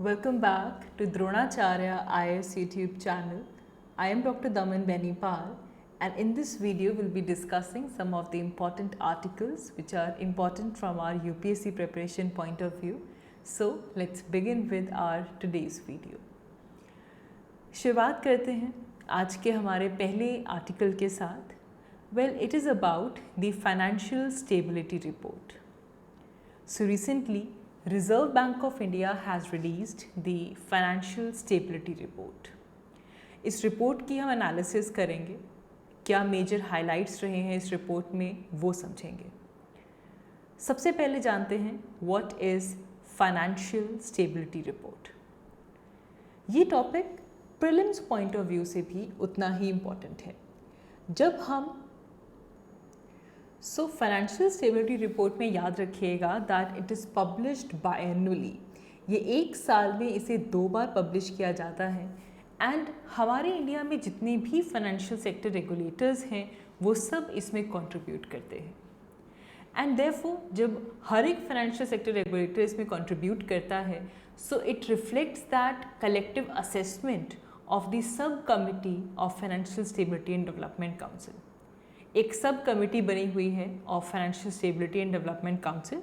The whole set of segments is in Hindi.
Welcome back to Dronacharya IAS YouTube channel. I am Dr. Daman Benipal, and in this video we'll be discussing some of the important articles which are important from our UPSC preparation point of view. So let's begin with our today's video. शुरुआत करते हैं आज के हमारे पहले आर्टिकल के साथ. Well, it is about the Financial Stability Report. So recently, Reserve Bank of India has released the Financial Stability Report. इस रिपोर्ट की हम एनालिसिस करेंगे, क्या मेजर हाइलाइट्स रहे हैं इस रिपोर्ट में वो समझेंगे. सबसे पहले जानते हैं what is financial stability report. ये topic prelims point of view से भी उतना ही इम्पॉर्टेंट है. जब हम फाइनेंशियल स्टेबिलिटी रिपोर्ट में याद रखिएगा दैट इट इज़ पब्लिश्ड बायएनुअली. ये एक साल में इसे 2 बार पब्लिश किया जाता है. एंड हमारे इंडिया में जितने भी फाइनेंशियल सेक्टर रेगुलेटर्स हैं वो सब इसमें कंट्रीब्यूट करते हैं. एंड देयरफॉर जब हर एक फाइनेंशियल सेक्टर रेगुलेटर इसमें कंट्रीब्यूट करता है, so it reflects that collective assessment of the sub committee of financial stability and development council. एक सब कमिटी बनी हुई है of financial stability and development council.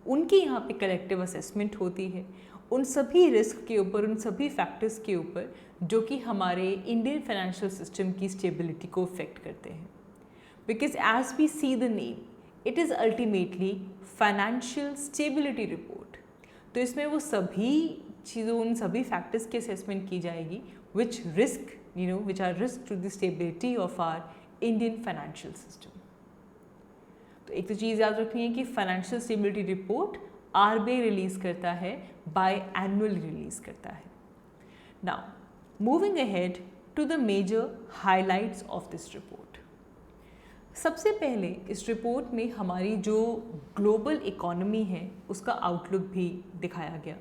उनकी यहाँ पे कलेक्टिव असेसमेंट होती है उन सभी रिस्क के ऊपर, उन सभी फैक्टर्स के ऊपर जो कि हमारे इंडियन फाइनेंशियल सिस्टम की स्टेबिलिटी को इफेक्ट करते हैं. Because as we see the name, it is ultimately financial stability report. तो इसमें वो सभी चीज़ों, उन सभी फैक्टर्स की असेसमेंट की जाएगी which risk which are risk to the stability of our Indian financial system. तो एक तो चीज़ याद रखनी है कि financial stability report RBI release करता है, बाय एनुअल रिलीज़ करता है. Now moving ahead to the major highlights of this report. सबसे पहले इस रिपोर्ट में हमारी जो ग्लोबल इकोनॉमी है उसका आउटलुक भी दिखाया गया.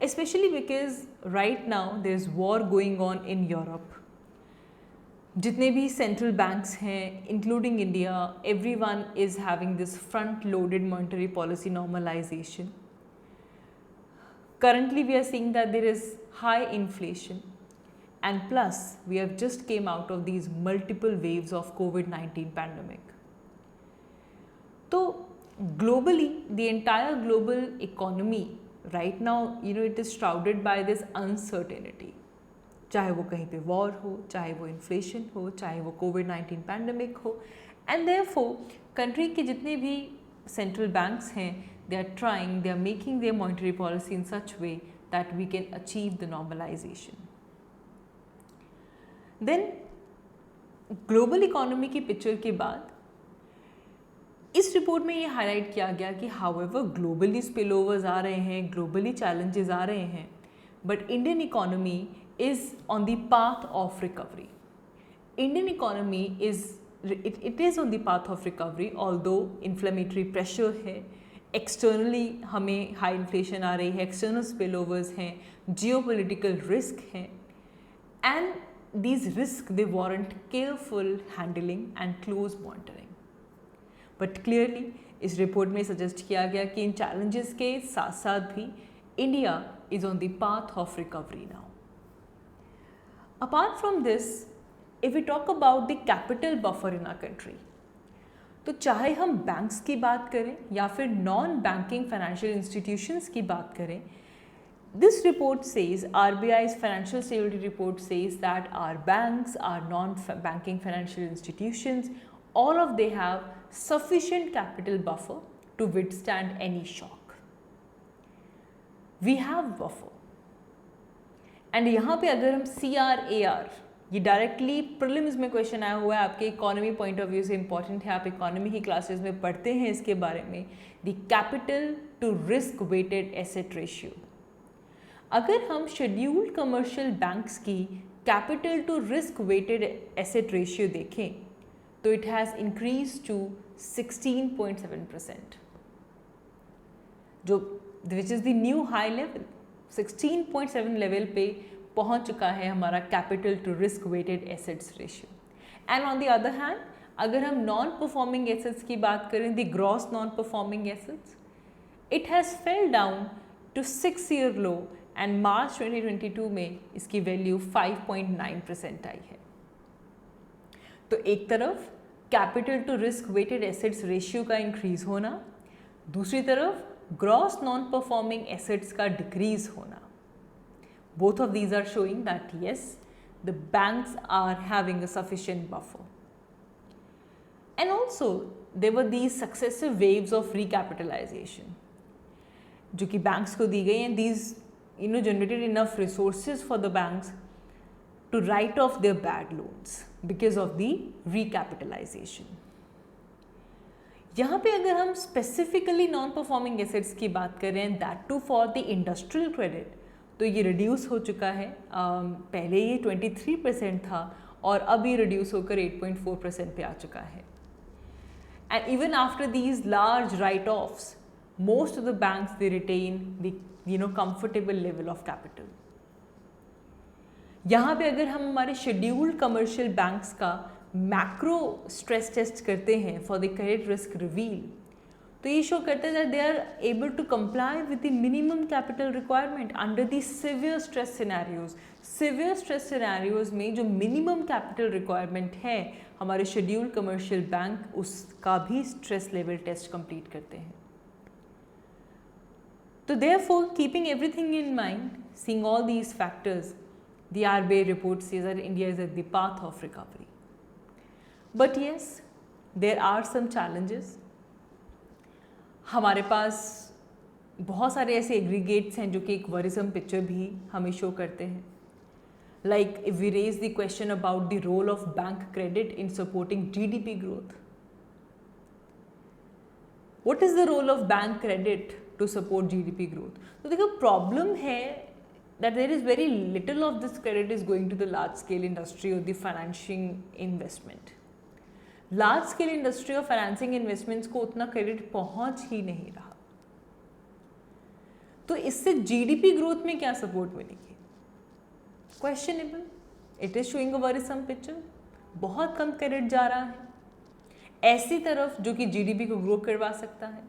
Specially because right now there is war going on in Europe. जितने भी सेंट्रल बैंक्स हैं including India, everyone is having this front loaded monetary policy normalization. Currently we are seeing that there is high inflation, and plus we have just came out of these multiple waves of COVID-19 pandemic. So globally, the entire global economy right now, it is shrouded by this uncertainty. चाहे वो कहीं पे वॉर हो, चाहे वो इन्फ्लेशन हो, चाहे वो कोविड-19 पैंडमिक हो. एंड देयरफॉर कंट्री के जितने भी सेंट्रल बैंक्स हैं, they are trying, they are making their monetary policy in such way that we can achieve the normalization. Then global economy की पिक्चर के बाद इस रिपोर्ट में ये हाईलाइट किया गया कि हाउएवर ग्लोबली स्पिलओवर्स आ रहे हैं, ग्लोबली चैलेंजेस आ रहे हैं, but Indian economy is on the path of recovery. Indian economy is on the path of recovery, although inflammatory pressure है, externally हमें high inflation आ रही है, external spillovers हैं, geopolitical risk हैं, and these risks they warrant careful handling and close monitoring. But clearly इस रिपोर्ट में सजेस्ट किया गया कि इन challenges के साथ साथ भी India is on the path of recovery now. Apart from this, if we talk about the capital buffer in our country, तो चाहे हम बैंक्स की बात करें या फिर नॉन बैंकिंग फाइनेंशियल इंस्टीट्यूशंस की बात करें, this report says, RBI's financial stability report says that our banks, our non-banking financial institutions, all of they have sufficient capital buffer to withstand any shock. We have buffer. And यहाँ पे अगर हम CRAR, ये डायरेक्टली प्रीलिम्स में क्वेश्चन आया हुआ है, आपके इकोनॉमी पॉइंट ऑफ व्यू से इंपॉर्टेंट है, आप इकोनॉमी की क्लासेस में पढ़ते हैं इसके बारे में, the capital to risk weighted asset ratio. अगर हम शेड्यूल्ड कमर्शियल बैंक्स की capital to risk weighted asset ratio देखें तो इट हैज़ इंक्रीज टू 16.7%, जो which is the new high level. 16.7 level पे पहुंच चुका है हमारा capital to risk weighted assets ratio. And on the other hand अगर हम नॉन परफॉर्मिंग एसेट्स की बात करें, the gross non performing assets, it has fail down to 6-year low end March 2022 में इसकी वैल्यू 5.9% आई है। तो एक तरफ capital to risk weighted assets ratio का इंक्रीज होना, दूसरी तरफ ग्रॉस नॉन परफॉर्मिंग एसेट्स का डिक्रीज होना। Both of these are showing that yes, the banks are having a sufficient buffer. And also there were these successive waves of recapitalization जो कि banks को दी गई, and these generated enough resources for the banks to write off their bad loans because of the recapitalization. यहाँ पे अगर हम स्पेसिफिकली नॉन परफॉर्मिंग एसेट्स की बात करें, that to for the industrial credit, तो ये रिड्यूस हो चुका है। पहले ये 23% था और अब ये रिड्यूस होकर 8.4% पे आ चुका है। And even after these large write offs, most of the banks they retain the comfortable level of capital. यहाँ पे अगर हम हमारे शेड्यूल्ड कमर्शियल बैंक्स का मैक्रो स्ट्रेस टेस्ट करते हैं for the credit risk reveal, तो ये शो करता है that they are able to comply with the minimum capital requirement under the severe stress scenarios. Severe stress scenarios में जो मिनिमम कैपिटल रिक्वायरमेंट है, हमारे शेड्यूल्ड कमर्शियल बैंक उसका भी स्ट्रेस लेवल टेस्ट कंप्लीट करते हैं। तो therefore keeping everything in mind, seeing all these factors, the RBI report says that India is at the path of recovery. But yes, there are some challenges. हमारे पास बहुत सारे ऐसे एग्रीगेट्स हैं जो कि एक वरिसम पिक्चर भी हमें शो करते हैं। Like if we raise the question about the role of bank credit in supporting GDP growth. What is the role of bank credit to support GDP growth? तो देखो प्रॉब्लम है that there is very little of this credit is going to the large scale industry or the financing investment. Large scale industry और financing investments को उतना credit पहुंच ही नहीं रहा, तो इससे GDP growth में क्या support मिलेगी? Questionable. It is showing a worrisome picture. बहुत कम credit जा रहा है ऐसी तरफ जो कि GDP को grow करवा सकता है।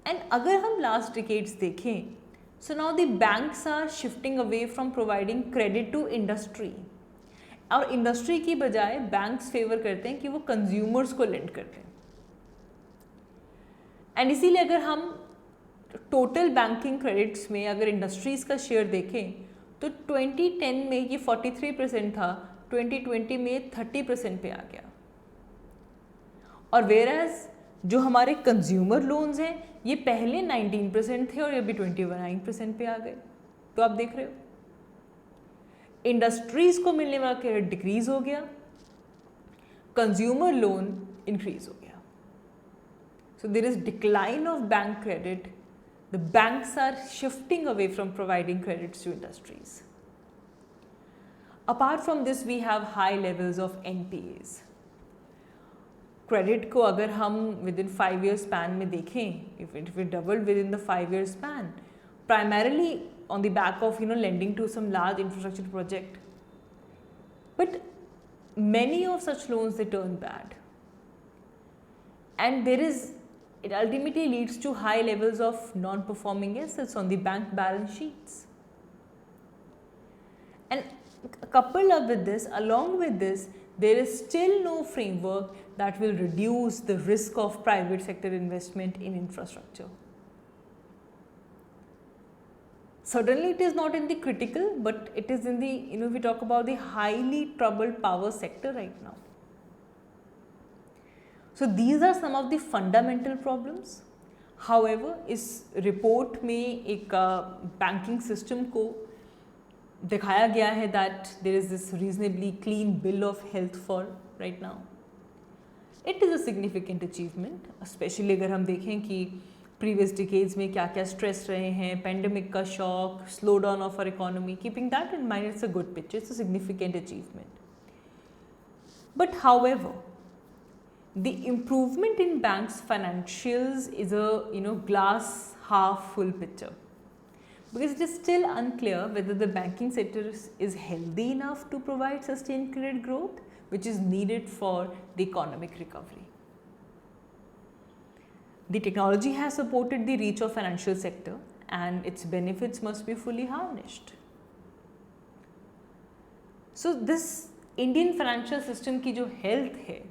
And अगर हम last decades देखें, so now the banks are shifting away from providing credit to industry, और इंडस्ट्री की बजाय बैंक्स फेवर करते हैं कि वो कंज्यूमर्स को लेंड करते हैं। एंड इसीलिए अगर हम टोटल बैंकिंग क्रेडिट्स में अगर इंडस्ट्रीज का शेयर देखें तो 2010 में ये 43% था, 2020 में 30% पे आ गया। और वेयरएज जो हमारे कंज्यूमर लोन्स हैं ये पहले 19% थे और ये भी 29% पे आ गए। तो आप देख रहे हो इंडस्ट्रीज को मिलने वाला क्रेडिट डिक्रीज हो गया, कंज्यूमर लोन इंक्रीज हो गया। So there is decline of bank credit, the banks are shifting away from providing credits to industries. Apart from this we have high levels of NPAs। Credit को अगर हम विद इन 5 year स्पैन में देखें, if it doubled with in the 5 year span, primarily on the back of lending to some large infrastructure project, but many of such loans they turn bad, and it ultimately leads to high levels of non-performing assets on the bank balance sheets. And coupled up with this, along with this, there is still no framework that will reduce the risk of private sector investment in infrastructure. Certainly it is not in the critical, but it is in the, we talk about the highly troubled power sector right now. So these are some of the fundamental problems. However, इस report में एक banking system को दिखाया गया है that there is this reasonably clean bill of health for right now. It is a significant achievement, especially अगर हम देखें कि प्रीवियस डिकेड्स में क्या क्या स्ट्रेस रहे हैं, पेंडेमिक का shock, slow down of our economy, keeping that in mind it's a good picture, it's a significant achievement. But however the improvement in banks financials is a glass half full picture, because it is still unclear whether the banking sector is healthy enough to provide sustained credit growth which is needed for the economic recovery. The technology has supported the reach of financial sector and its benefits must be fully harnessed. So this Indian financial system की जो health है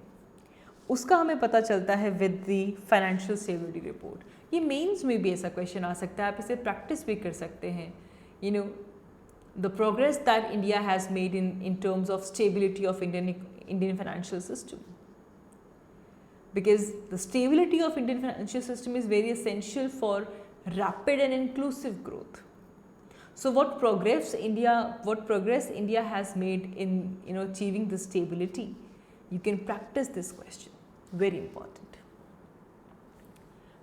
उसका हमें पता चलता है with the financial stability report. ये मेंस में भी ऐसा क्वेश्चन आ सकता है, आप इसे प्रैक्टिस भी कर सकते हैं. You know, the progress that India has made in terms of stability of Indian financial system. Because the stability of Indian financial system is very essential for rapid and inclusive growth. So what progress India has made in achieving this stability, you can practice this question. Very important.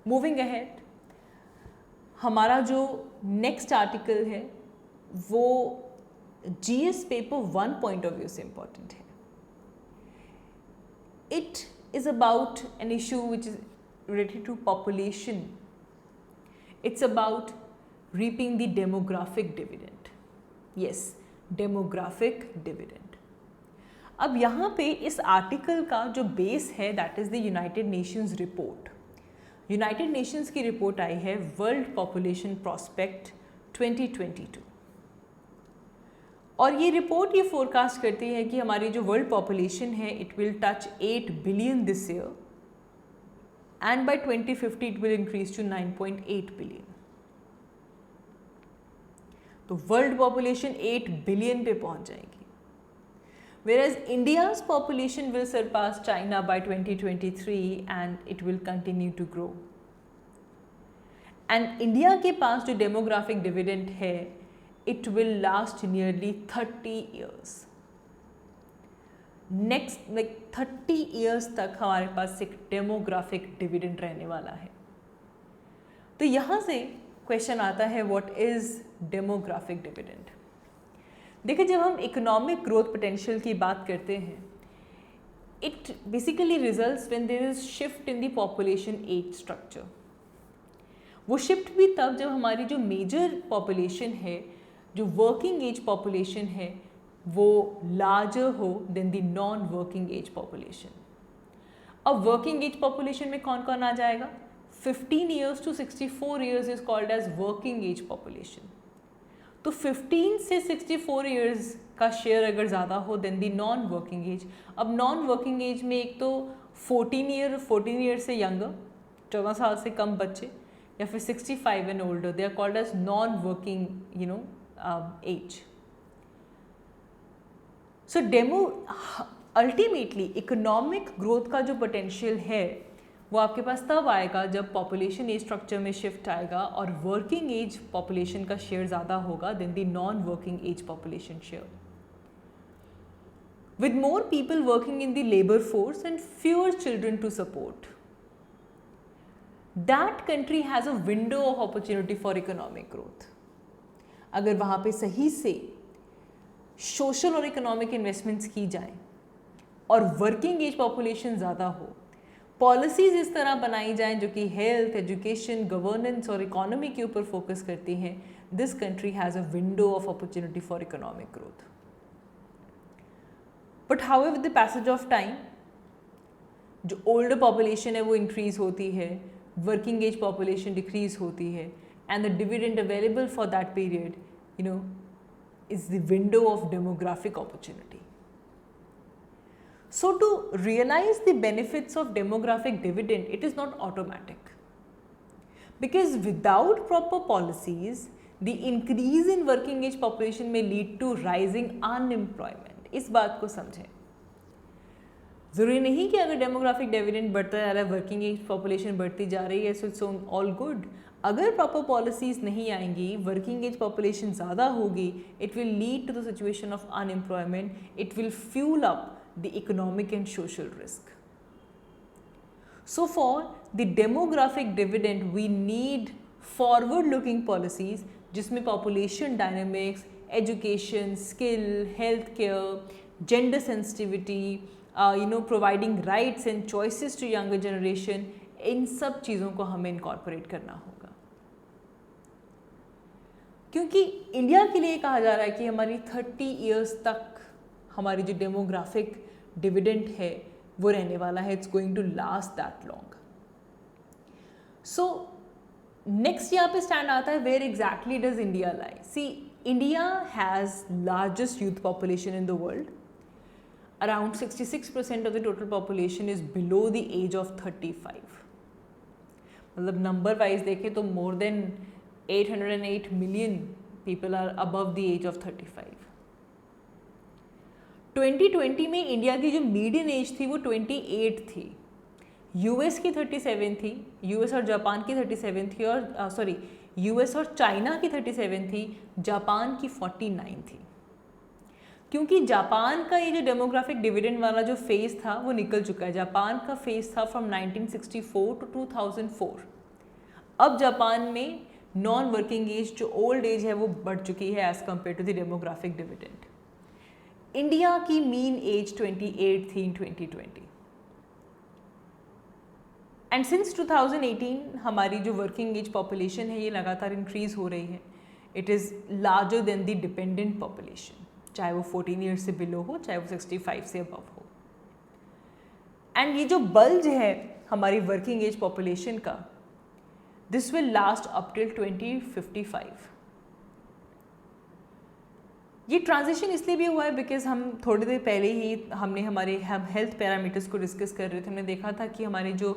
Moving ahead, हमारा जो next article है वो GS paper 1 point of view से important है. It is about an issue which is related to population. It's about reaping the demographic dividend. Yes, demographic dividend. अब यहाँ पे इस आर्टिकल का जो बेस है that is the United Nations report. United Nations की रिपोर्ट आई है वर्ल्ड पॉपुलेशन प्रॉस्पेक्ट 2022 और ये रिपोर्ट ये फोरकास्ट करती है कि हमारी जो वर्ल्ड पॉपुलेशन है it will touch 8 billion this year and by 2050 it will increase to 9.8 billion. तो वर्ल्ड पॉपुलेशन 8 बिलियन पे पहुंच जाएगी. Whereas India's population will surpass China by 2023 and it will continue to grow. And India के पास जो डेमोग्राफिक डिविडेंड है it will last nearly 30 years. Next like 30 years तक हमारे पास एक डेमोग्राफिक डिविडेंड रहने वाला है. तो यहाँ से क्वेश्चन आता है व्हाट इज डेमोग्राफिक डिविडेंड. देखिए जब हम इकोनॉमिक ग्रोथ पोटेंशियल की बात करते हैं it basically results when there is shift in the population age structure. वो शिफ्ट भी तब जब हमारी जो मेजर पॉपुलेशन है जो वर्किंग एज पॉपुलेशन है वो लार्जर हो than the non working age population. अब वर्किंग एज पॉपुलेशन में कौन कौन आ जाएगा? 15 years to 64 years is called as working age population. तो 15 से 64 ईयर्स का शेयर अगर ज़्यादा हो than the non working age. अब नॉन वर्किंग एज में एक तो 14 ईयर से यंगर 14 साल से कम बच्चे या फिर 65 and older they are called as non working age. So ultimately economic growth का जो पोटेंशियल है वो आपके पास तब आएगा जब पॉपुलेशन एज स्ट्रक्चर में शिफ्ट आएगा और वर्किंग एज पॉपुलेशन का शेयर ज़्यादा होगा than the non working age population share. With more people working in the labor force and fewer children to support, that country has a window of opportunity for economic growth. अगर वहाँ पे सही से सोशल और इकोनॉमिक इन्वेस्टमेंट्स की जाए और वर्किंग एज पॉपुलेशन ज़्यादा हो, पॉलिसीज़ इस तरह बनाई जाएं जो कि हेल्थ, एजुकेशन, गवर्नेंस और इकोनॉमी के ऊपर फोकस करती हैं, this country has a window of opportunity for economic growth. But however with the passage of time जो ओल्डर पॉपुलेशन है वो इंक्रीज होती है, वर्किंग एज पॉपुलेशन डिक्रीज होती है and the dividend available for that period is the window of demographic opportunity. So to realize the benefits of demographic dividend, it is not automatic because without proper policies the increase in working age population may lead to rising unemployment. इस बात को समझें. ज़रूरी नहीं कि अगर डेमोग्राफिक डिविडेंड बढ़ता जा रहा है, वर्किंग एज पॉपुलेशन बढ़ती जा रही है, सो इट्स ऑल गुड. अगर प्रॉपर पॉलिसीज़ नहीं आएंगी, वर्किंग एज पॉपुलेशन ज़्यादा होगी, it will lead to the situation of unemployment, it will fuel up the economic and social risk. So for the demographic dividend we need forward looking policies जिसमें population dynamics, education, skill, health care, gender sensitivity, providing rights and choices to younger generation, इन सब चीज़ों को हमें इनकॉर्पोरेट करना होगा. क्योंकि इंडिया के लिए कहा जा रहा है कि हमारी 30 ईयर्स तक हमारी जो डेमोग्राफिक डिविडेंड है वो रहने वाला है. It's going to last that long. So next यहाँ पे स्टैंड आता है where exactly does India lie. See, India has largest youth population in the world. Around 66% of the total population is below the age of 35. मतलब नंबर वाइज देखें तो more than 808 million people are above the age of 35. 2020 में इंडिया की जो मीडियन एज थी वो 28 थी. यूएस की 37 थी, यूएस और जापान की 37 थी, और यूएस और चाइना की 37 थी, जापान की 49 थी. क्योंकि जापान का ये जो डेमोग्राफिक डिविडेंड वाला जो फेज था वो निकल चुका है. जापान का फेज था फ्रॉम 1964 टू 2004. अब जापान में नॉन वर्किंग एज जो ओल्ड एज है वो बढ़ चुकी है as compared to the demographic dividend. India की मीन एज 28 थी इन 2020. एंड सिंस 2018 हमारी जो वर्किंग एज पॉपुलेशन है ये लगातार इंक्रीज हो रही है. It is larger than the dependent population, चाहे वो 14 ईयर्स से बिलो हो, चाहे वो 65 से अबव हो. एंड ये जो बल्ज है हमारी वर्किंग एज पॉपुलेशन का, this will last up till 2055. ये ट्रांजिशन इसलिए भी हुआ है बिकॉज हम थोड़ी देर पहले ही हम हेल्थ पैरामीटर्स को डिस्कस कर रहे थे. हमने देखा था कि हमारी जो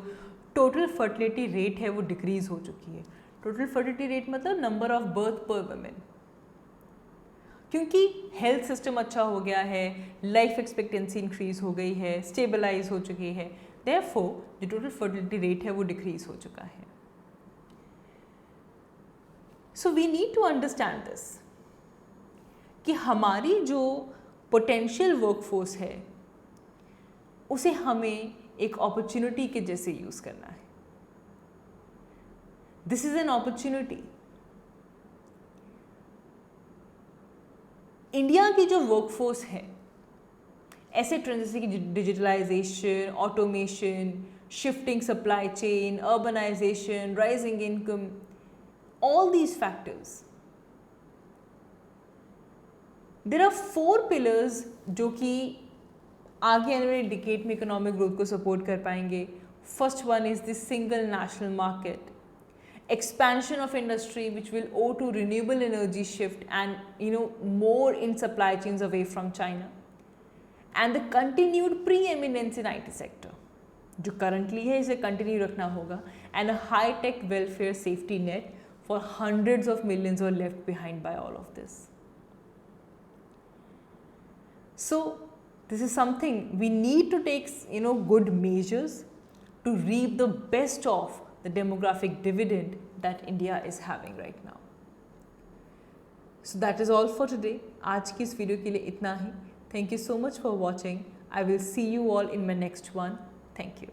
टोटल फर्टिलिटी रेट है वो डिक्रीज हो चुकी है. टोटल फर्टिलिटी रेट मतलब नंबर ऑफ बर्थ पर वुमेन. क्योंकि हेल्थ सिस्टम अच्छा हो गया है, लाइफ एक्सपेक्टेंसी इंक्रीज हो गई है, स्टेबलाइज हो चुकी है, देयरफॉर जो टोटल फर्टिलिटी रेट है वो डिक्रीज हो चुका है. So we need to understand this कि हमारी जो पोटेंशियल वर्कफोर्स है उसे हमें एक अपॉर्चुनिटी के जैसे यूज़ करना है. This is an opportunity. India की जो वर्कफोर्स है, ऐसे ट्रेंड जैसे कि digitalisation, automation, shifting supply chain, urbanisation, rising income, all these factors, there are 4 pillars जो कि आगे आने वाले डिकेड में इकोनॉमिक ग्रोथ को सपोर्ट कर पाएंगे. First one is the single national market, expansion of industry which will owe to renewable energy shift and more in supply chains away from China, and the continued preeminence in IT sector जो currently है इसे continue रखना होगा, and a high tech welfare safety net for hundreds of millions who are left behind by all of this. So this is something we need to take good measures to reap the best of the demographic dividend that India is having right now. So that is all for today. आज की इस वीडियो के लिए इतना ही. Thank you so much for watching. I will see you all in my next one. Thank you.